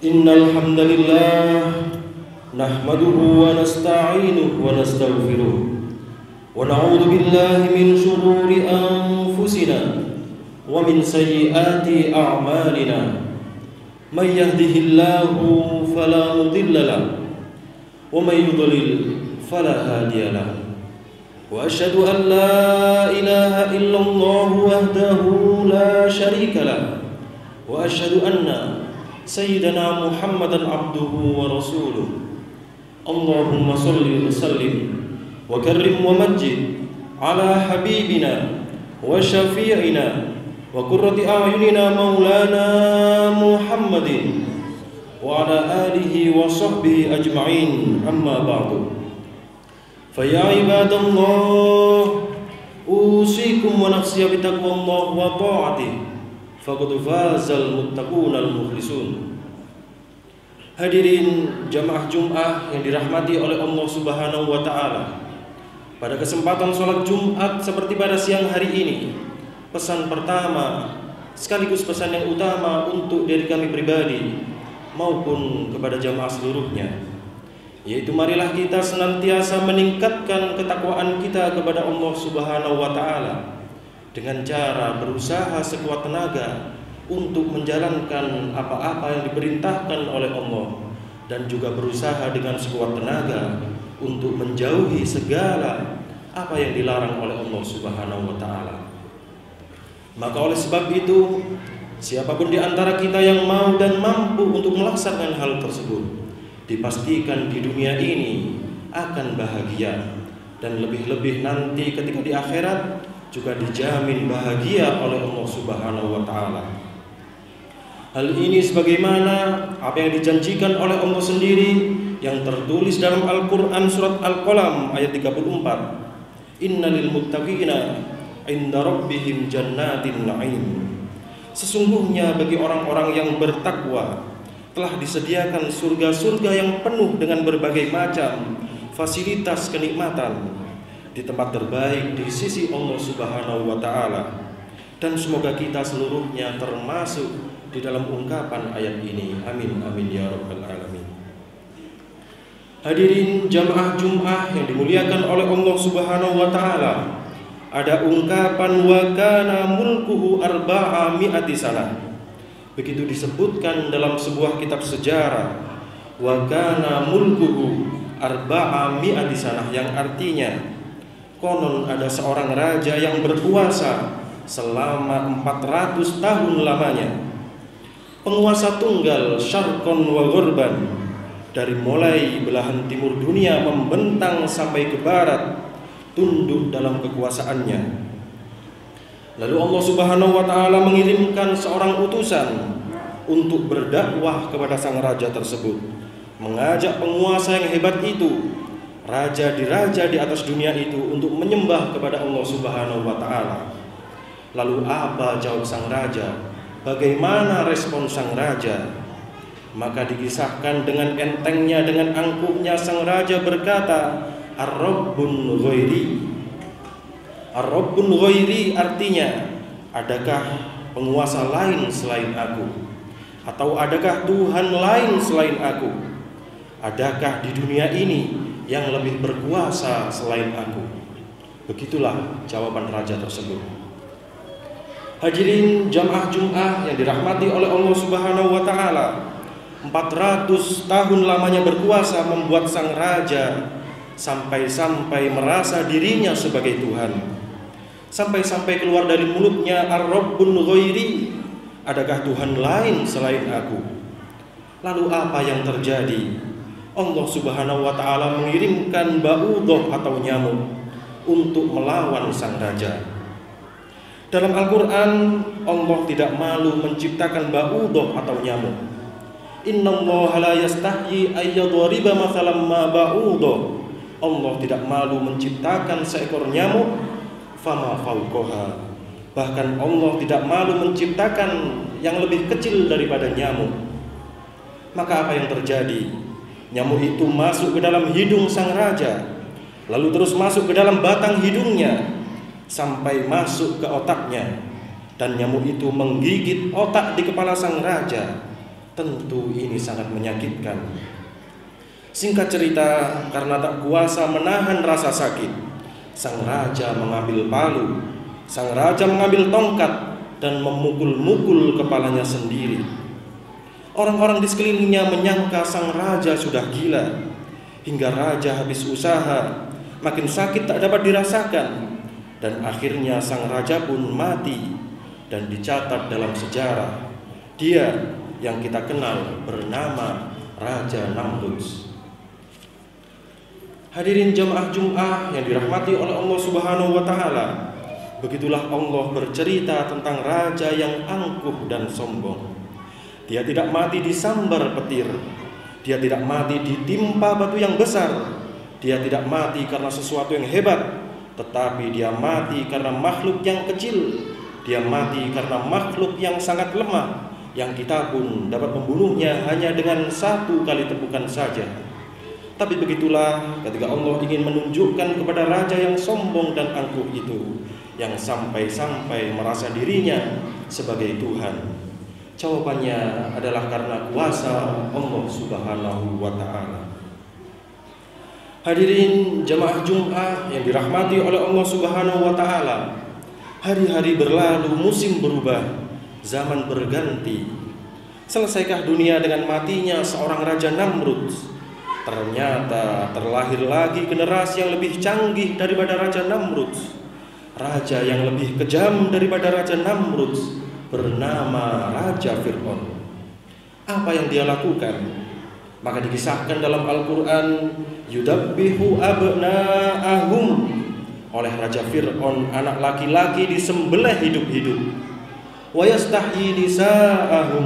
Innal hamdalillah nahmaduhu wa nasta'inuhu wa nastaghfiruh wa na'udzu billahi min shururi anfusina wa min sayyiati a'malina. May yahdihillahu fala mudilla lahu wa may yudlil fala hadiya lahu. Wa asyhadu an la ilaha illallah wahdahu la syarika lahu wa asyhadu anna sayyidina Muhammadan abduhu wa rasuluh. Allahumma salli wa sallim wa karrim wa majid ala habibina wa syafi'ina wa qurrati a'yunina maulana Muhammadin wa ala alihi wa sahbihi ajma'in, amma ba'du. Faya ibadallah, usikum wa nafsiya bitaqwallah wa ta'atih, faqad fazal muttaqunal muflisun. Hadirin jamaah Jumat yang dirahmati oleh Allah Subhanahu wa taala. Pada kesempatan sholat Jumat seperti pada siang hari ini, pesan pertama sekaligus pesan yang utama untuk diri kami pribadi maupun kepada jamaah seluruhnya, yaitu marilah kita senantiasa meningkatkan ketakwaan kita kepada Allah Subhanahu wa taala dengan cara berusaha sekuat tenaga untuk menjalankan apa-apa yang diperintahkan oleh Allah, dan juga berusaha dengan sekuat tenaga untuk menjauhi segala apa yang dilarang oleh Allah Subhanahu wa taala. Maka oleh sebab itu, siapapun di antara kita yang mau dan mampu untuk melaksanakan hal tersebut, dipastikan di dunia ini akan bahagia, dan lebih-lebih nanti ketika di akhirat juga dijamin bahagia oleh Allah Subhanahu wa taala. Hal ini sebagaimana apa yang dijanjikan oleh Allah sendiri yang tertulis dalam Al-Qur'an surat Al-Qalam ayat 34. Innalil muttaqina 'inda rabbihim jannatin na'im. Sesungguhnya bagi orang-orang yang bertakwa telah disediakan surga-surga yang penuh dengan berbagai macam fasilitas kenikmatan di tempat terbaik di sisi Allah Subhanahu wa taala. Dan semoga kita seluruhnya termasuk di dalam ungkapan ayat ini. Amin amin ya rabbal alamin. Hadirin jamaah Jumat yang dimuliakan oleh Allah Subhanahu wa taala, ada ungkapan wa kana mulkuhu arba'a mi'ati sanah. Begitu disebutkan dalam sebuah kitab sejarah, wa kana mulkuhu arba'a mi'ati sanah, yang artinya konon ada seorang raja yang berkuasa selama 400 tahun lamanya. Penguasa tunggal syarqan wa ghurban, dari mulai belahan timur dunia membentang sampai ke barat, tunduk dalam kekuasaannya. Lalu Allah Subhanahu wa taala mengirimkan seorang utusan untuk berdakwah kepada sang raja tersebut, mengajak penguasa yang hebat itu, raja di atas dunia itu, untuk menyembah kepada Allah Subhanahu wa taala. Lalu apa jawab sang raja? Bagaimana respon sang raja? Maka dikisahkan dengan entengnya, dengan angkuhnya sang raja berkata, Ar-Rabbun ghairi. Ar-Rabbun ghairi artinya, adakah penguasa lain selain aku? Atau adakah Tuhan lain selain aku? Adakah di dunia ini yang lebih berkuasa selain aku? Begitulah jawaban raja tersebut. Hadirin jamaah Jumat yang dirahmati oleh Allah Subhanahu wa taala, 400 tahun lamanya berkuasa membuat sang raja sampai-sampai merasa dirinya sebagai Tuhan. Sampai-sampai keluar dari mulutnya Ar-Rabbun ghairi, adakah Tuhan lain selain aku? Lalu apa yang terjadi? Allah Subhanahu wa taala mengirimkan ba'udah atau nyamuk untuk melawan sang raja. Dalam Al-Quran, Allah tidak malu menciptakan ba'udah atau nyamuk. Innallaha la yastahyi ayyadhriba mathalan ma ba'udah. Allah tidak malu menciptakan seekor nyamuk, fama fawqaha. Bahkan Allah tidak malu menciptakan yang lebih kecil daripada nyamuk. Maka apa yang terjadi? Nyamuk itu masuk ke dalam hidung sang raja, lalu terus masuk ke dalam batang hidungnya, sampai masuk ke otaknya, dan nyamuk itu menggigit otak di kepala sang raja. Tentu ini sangat menyakitkan. Singkat cerita, karena tak kuasa menahan rasa sakit, sang raja mengambil palu, sang raja mengambil tongkat dan memukul-mukul kepalanya sendiri. Orang-orang di sekelilingnya menyangka sang raja sudah gila, hingga raja habis usaha, makin sakit tak dapat dirasakan, dan akhirnya sang raja pun mati dan dicatat dalam sejarah. Dia yang kita kenal bernama Raja Namrud. Hadirin jamaah Jumat yang dirahmati oleh Allah Subhanahu wa taala, begitulah Allah bercerita tentang raja yang angkuh dan sombong. Dia tidak mati disambar petir, dia tidak mati ditimpa batu yang besar, dia tidak mati karena sesuatu yang hebat, tetapi dia mati karena makhluk yang kecil. Dia mati karena makhluk yang sangat lemah, yang kita pun dapat membunuhnya hanya dengan satu kali tepukan saja. Tapi begitulah ketika Allah ingin menunjukkan kepada raja yang sombong dan angkuh itu, yang sampai-sampai merasa dirinya sebagai Tuhan. Jawabannya adalah karena kuasa Allah Subhanahu wa taala. Hadirin jamaah Jumat yang dirahmati oleh Allah Subhanahu wa taala, hari-hari berlalu, musim berubah, zaman berganti. Selesaikah dunia dengan matinya seorang Raja Namrud? Ternyata terlahir lagi generasi yang lebih canggih daripada Raja Namrud, raja yang lebih kejam daripada Raja Namrud, bernama Raja Fir'aun. Apa yang dia lakukan? Maka dikisahkan dalam Al-Quran, yudabbihu abna'ahum, oleh Raja Fir'aun anak laki-laki disembelih hidup-hidup, wa yastahyi nisa'ahum,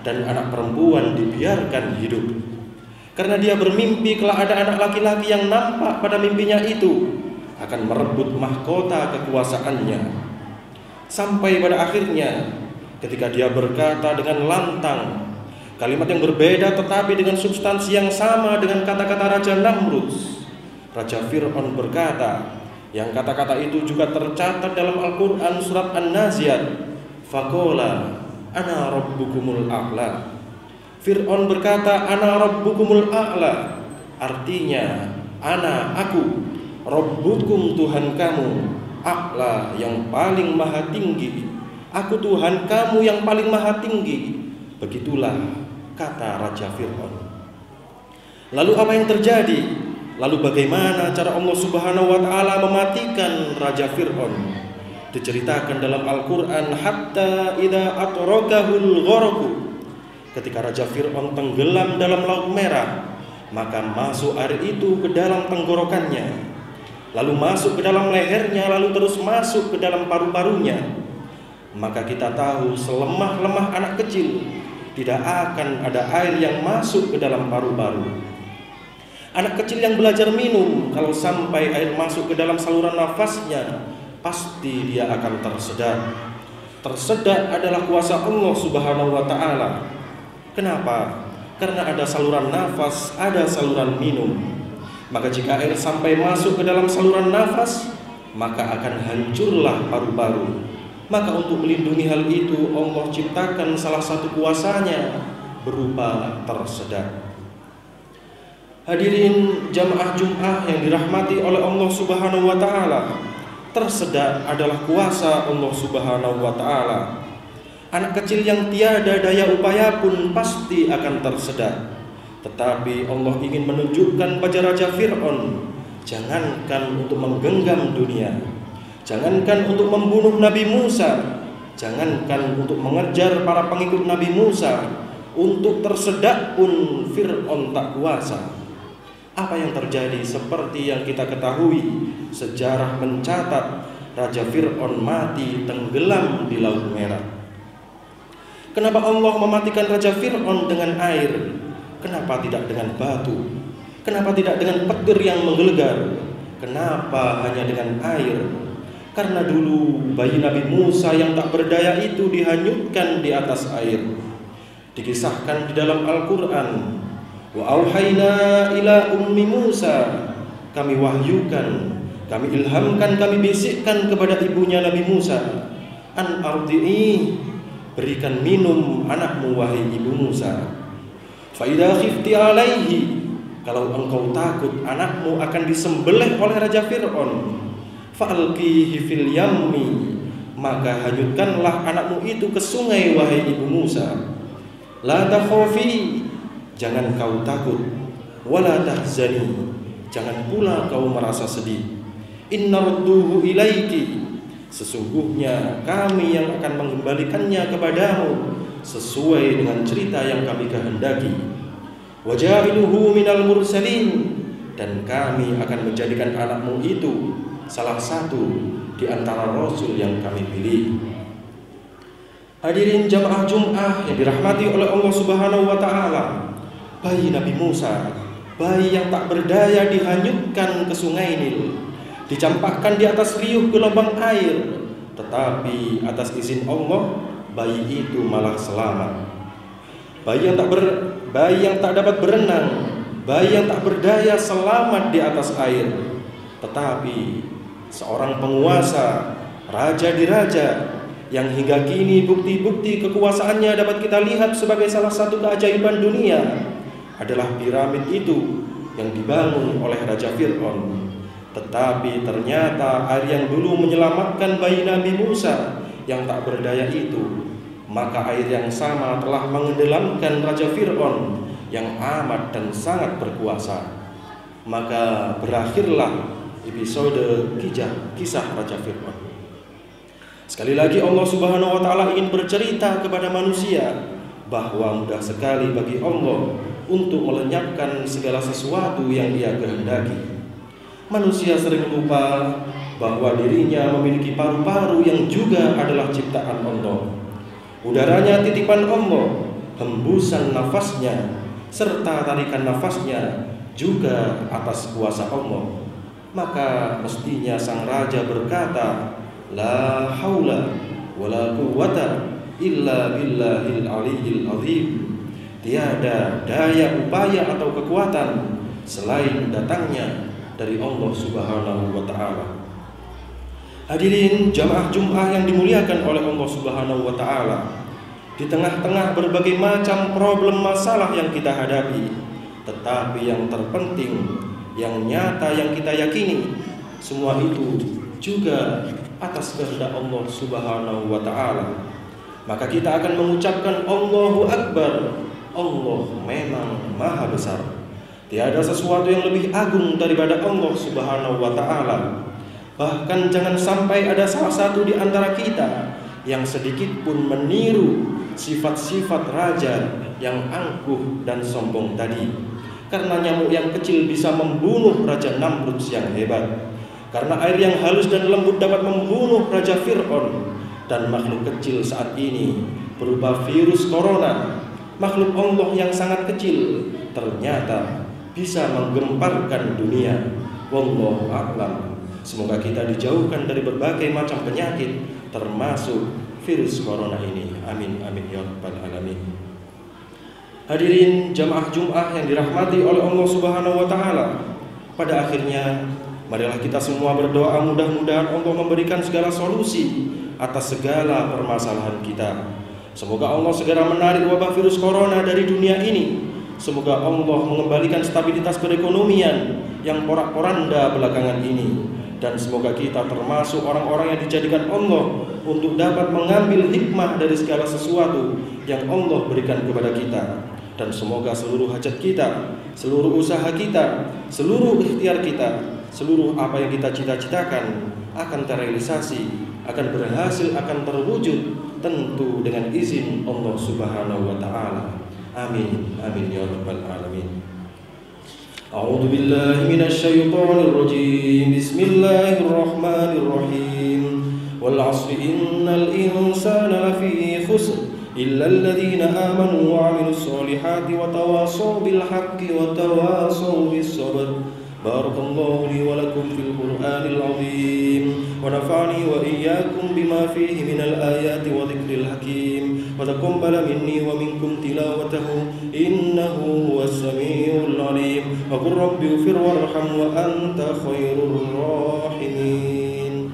dan anak perempuan dibiarkan hidup. Karena dia bermimpi kalau ada anak laki-laki yang nampak pada mimpinya itu akan merebut mahkota kekuasaannya. Sampai pada akhirnya ketika dia berkata dengan lantang kalimat yang berbeda tetapi dengan substansi yang sama dengan kata-kata Raja Namrud, Raja Fir'aun berkata, yang kata-kata itu juga tercatat dalam Al-Quran surat An-Nazi'at, faqala ana rabbukumul a'la. Fir'aun berkata, ana rabbukumul a'la, artinya aku, rabbukum Tuhan kamu, a'la yang paling maha tinggi, aku Tuhan kamu yang paling maha tinggi. Begitulah kata Raja Fir'aun. Lalu apa yang terjadi? Lalu bagaimana cara Allah Subhanahu wa taala mematikan Raja Fir'aun? Diceritakan dalam Al-Quran, hatta idza atraqahul gharqu, ketika Raja Fir'aun tenggelam dalam Laut Merah, maka masuk air itu ke dalam tenggorokannya, lalu masuk ke dalam lehernya, lalu terus masuk ke dalam paru-parunya. Maka kita tahu selemah-lemah anak kecil tidak akan ada air yang masuk ke dalam paru-paru. Anak kecil yang belajar minum, kalau sampai air masuk ke dalam saluran nafasnya, pasti dia akan tersedak. Tersedak adalah kuasa Allah Subhanahu wa taala. Kenapa? Karena ada saluran nafas, ada saluran minum. Maka jika air sampai masuk ke dalam saluran nafas, maka akan hancurlah paru-paru. Maka untuk melindungi hal itu, Allah ciptakan salah satu kuasanya berupa tersedak. Hadirin jamaah Jumat yang dirahmati oleh Allah Subhanahu wa taala, tersedak adalah kuasa Allah Subhanahu wa taala. Anak kecil yang tiada daya upaya pun pasti akan tersedak. Tetapi Allah ingin menunjukkan pada Raja Fir'aun, jangankan untuk menggenggam dunia, jangankan untuk membunuh Nabi Musa, jangankan untuk mengejar para pengikut Nabi Musa, untuk tersedak pun Fir'aun tak kuasa. Apa yang terjadi? Seperti yang kita ketahui, sejarah mencatat Raja Fir'aun mati tenggelam di Laut Merah. Kenapa Allah mematikan Raja Fir'aun dengan air? Kenapa tidak dengan batu? Kenapa tidak dengan petir yang menggelegar? Kenapa hanya dengan air? Karena dulu bayi Nabi Musa yang tak berdaya itu dihanyutkan di atas air. Dikisahkan di dalam Al-Quran, wa auhayna ila ummi Musa, kami wahyukan, kami ilhamkan, kami bisikkan kepada ibunya Nabi Musa, an ardi'i, berikan minum anakmu wahai ibu Musa. Fa idza khifti alaihi, kalau engkau takut anakmu akan disembelih oleh Raja Fir'aun, fa'alqihi fil yammi, maka hanyutkanlah anakmu itu ke sungai wahai ibu Musa. La takhafi, jangan kau takut, wala tahzani, jangan pula kau merasa sedih. Inna radduhu ilaiki, sesungguhnya kami yang akan mengembalikannya kepadamu sesuai dengan cerita yang kami kehendaki. Wa ja'iluhu minal mursalin, dan kami akan menjadikan anakmu itu salah satu di antara rasul yang kami pilih. Hadirin jamaah Jum'ah yang dirahmati oleh Allah Subhanahu wa taala, bayi Nabi Musa, bayi yang tak berdaya dihanyutkan ke sungai Nil, dicampakkan di atas riuh gelombang air, tetapi atas izin Allah bayi itu malah selamat. Bayi yang tak dapat berenang, bayi yang tak berdaya selamat di atas air. Tetapi seorang penguasa, raja di raja, yang hingga kini bukti-bukti kekuasaannya dapat kita lihat sebagai salah satu keajaiban dunia, adalah piramid itu yang dibangun oleh Raja Fir'aun. Tetapi ternyata air yang dulu menyelamatkan bayi Nabi Musa yang tak berdaya itu, maka air yang sama telah menenggelamkan Raja Fir'aun yang amat dan sangat berkuasa. Maka berakhirlah episode kisah Raja Fir'aun. Sekali lagi Allah Subhanahu wa taala ingin bercerita kepada manusia bahwa mudah sekali bagi Allah untuk melenyapkan segala sesuatu yang Dia kehendaki. Manusia sering lupa bahwa dirinya memiliki paru-paru yang juga adalah ciptaan Allah. Udaranya titipan Allah, hembusan nafasnya serta tarikan nafasnya juga atas kuasa Allah. Maka mestinya sang raja berkata, la haula wala quwwata illa billahil aliyyil azim. Tiada daya upaya atau kekuatan selain datangnya dari Allah Subhanahu wa taala. Hadirin jamaah Jum'ah yang dimuliakan oleh Allah Subhanahu wa taala, di tengah-tengah berbagai macam problem masalah yang kita hadapi, tetapi yang terpenting, yang nyata yang kita yakini, semua itu juga atas kehendak Allah Subhanahu wa taala. Maka kita akan mengucapkan Allahu Akbar. Allah memang maha besar. Tiada sesuatu yang lebih agung daripada Allah Subhanahu wa taala. Bahkan jangan sampai ada salah satu di antara kita yang sedikit pun meniru sifat-sifat raja yang angkuh dan sombong tadi. Karena nyamuk yang kecil bisa membunuh Raja Namrud yang hebat. Karena air yang halus dan lembut dapat membunuh Raja Fir'aun. Dan makhluk kecil saat ini berupa virus corona, makhluk Allah yang sangat kecil, ternyata bisa menggemparkan dunia. Wallahu a'lam. Semoga kita dijauhkan dari berbagai macam penyakit, termasuk virus corona ini. Amin amin ya rabbal alamin. Hadirin jamaah Jum'ah yang dirahmati oleh Allah Subhanahu wa taala, pada akhirnya marilah kita semua berdoa mudah-mudahan Allah memberikan segala solusi atas segala permasalahan kita. Semoga Allah segera menarik wabah virus corona dari dunia ini. Semoga Allah mengembalikan stabilitas perekonomian yang porak-poranda belakangan ini. Dan semoga kita termasuk orang-orang yang dijadikan Allah untuk dapat mengambil hikmah dari segala sesuatu yang Allah berikan kepada kita. Dan semoga seluruh hajat kita, seluruh usaha kita, seluruh ikhtiar kita, seluruh apa yang kita cita-citakan akan terrealisasi, akan berhasil, akan terwujud, tentu dengan izin Allah Subhanahu wa taala. Amin amin ya rabbal alamin. A'udzu billahi minasy syaithanir rajim. Bismillahirrahmanirrahim. Wal 'ashri innal insana lafi khusr illa alladhina amanu wa 'amilus solihati wa tawashaw bil haqqi wa tawashaw bis sabr. Barakallahu li wa lakum fil Qur'anil 'azim wa nafa'ani wa iyyakum bima fihi minal ayati wa dzikril hakim wa taqabbala minni wa minkum tilawatahu innahu huwas samiul 'alim wa qur rabbi ighfir warham wa anta khairur rahimin.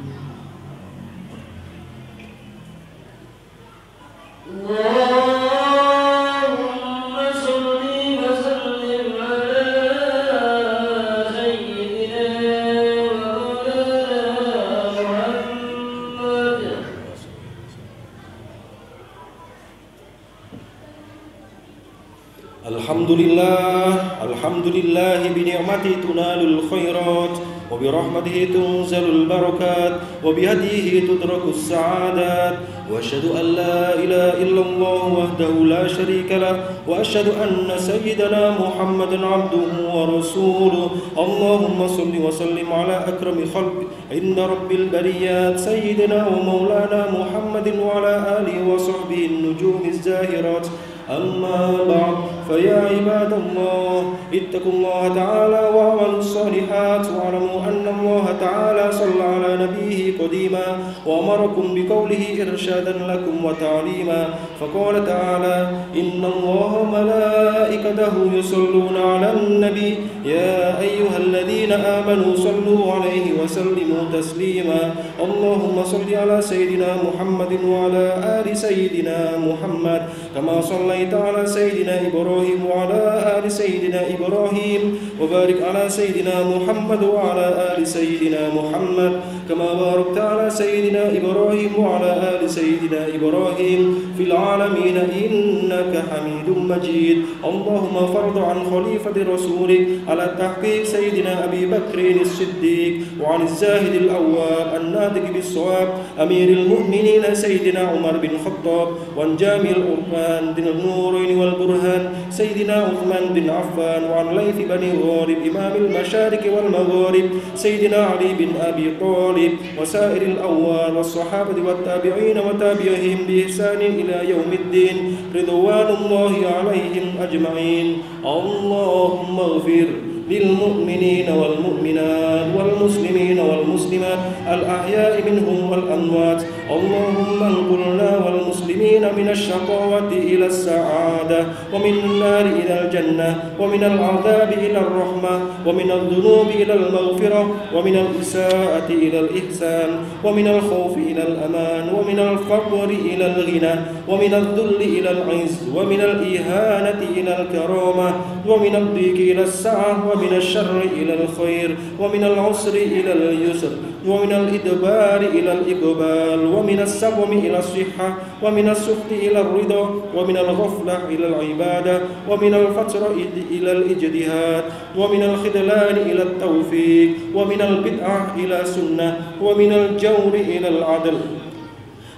Alhamdulillah bini'mati tunalul khairat wa birahmatihi tunzalul barakat wa bihadihi tudrakus sa'adat wa asyhadu an la ilaha illallah wahdahu la syarika lah wa asyhadu anna sayyidana Muhammadan abduhu wa rasuluh. Allahumma salli wa sallim ala akrami khalqi inna rabbil bariyat sayyidina wa maulana Muhammadin wa ala alihi wa sahbihi an-nujumiz zahirat. أما بعد فيا عباد الله اتقوا الله تعالى واعملوا الصالحات واعلموا أن الله تعالى صلى على نبيه قديما وأمركم بقوله إرشادا لكم وتعليما فقال تعالى إن الله ملائكته يصلون على النبي يا أيها الذين آمنوا صلوا عليه وسلموا تسليما اللهم صل على سيدنا محمد وعلى آل سيدنا محمد كما صليت على سيدنا إبراهيم وعلى آل سيدنا إبراهيم وبارك على سيدنا محمد وعلى آل سيدنا محمد كما باركت على سيدنا إبراهيم وعلى آل سيدنا إبراهيم في العالمين إنك حميد مجيد. اللهم فرض عن خليفة رسولك على تحقيق سيدنا أبي بكر الصديق وعن الزاهد الأواب الناطق بالصواب أمير المؤمنين سيدنا عمر بن الخطاب وعن جامع القرآن ذي النورين والبرهان سيدنا عثمان بن عفان وعن ليث بن غالب إمام المشارق والمغارب سيدنا علي بن أبي طالب وسائر الأوال والصحابة والتابعين وتابعهم بإحسان إلى يوم الدين رضوان الله عليهم أجمعين. اللهم اغفر للمؤمنين والمؤمنات والمسلمين والمسلمات الأحياء منهم والأموات. اللهم انقلنا والمسلمين من الشقاوة إلى السعادة ومن النار إلى الجنة ومن العذاب إلى الرحمة ومن الذنوب إلى المغفرة ومن الإساءة إلى الإحسان ومن الخوف إلى الأمان ومن الفقر إلى الغنى ومن الذل إلى العز ومن الإهانة إلى الكرامة ومن الضيق إلى السعة ومن الشر إلى الخير ومن العسر إلى اليسر ومن الإدبار إلى الإقبال ومن السقم إلى الصحة ومن السخط إلى الرضا ومن الغفلة إلى العبادة ومن الفترة إلى الإجتهاد ومن الخذلان إلى التوفيق ومن البدعة إلى سنة ومن الجور إلى العدل.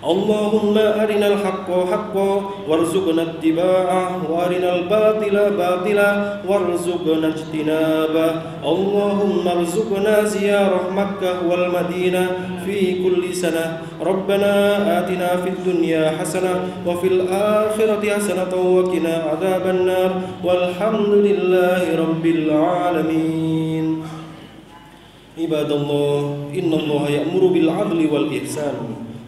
اللهم أرنا الحق حقا وارزقنا اتباعه وأرنا الباطل باطلا وارزقنا اجتنابه. اللهم ارزقنا زيارة مكة والمدينة في كل سنة. ربنا آتنا في الدنيا حسنة وفي الآخرة حسنة وقنا عذاب النار والحمد لله رب العالمين. عباد الله إن الله يأمر بالعدل والإحسان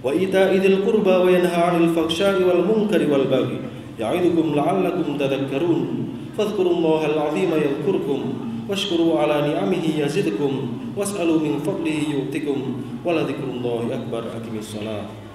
وإيتاء ذي القربى وينهى عن الفحشاء والمنكر والبغي يعظكم لعلكم تذكرون فاذكروا الله العظيم يذكركم واشكروا على نعمه يزدكم واسألوا من فضله يؤتكم ولذكر الله أكبر. أقم الصلاة.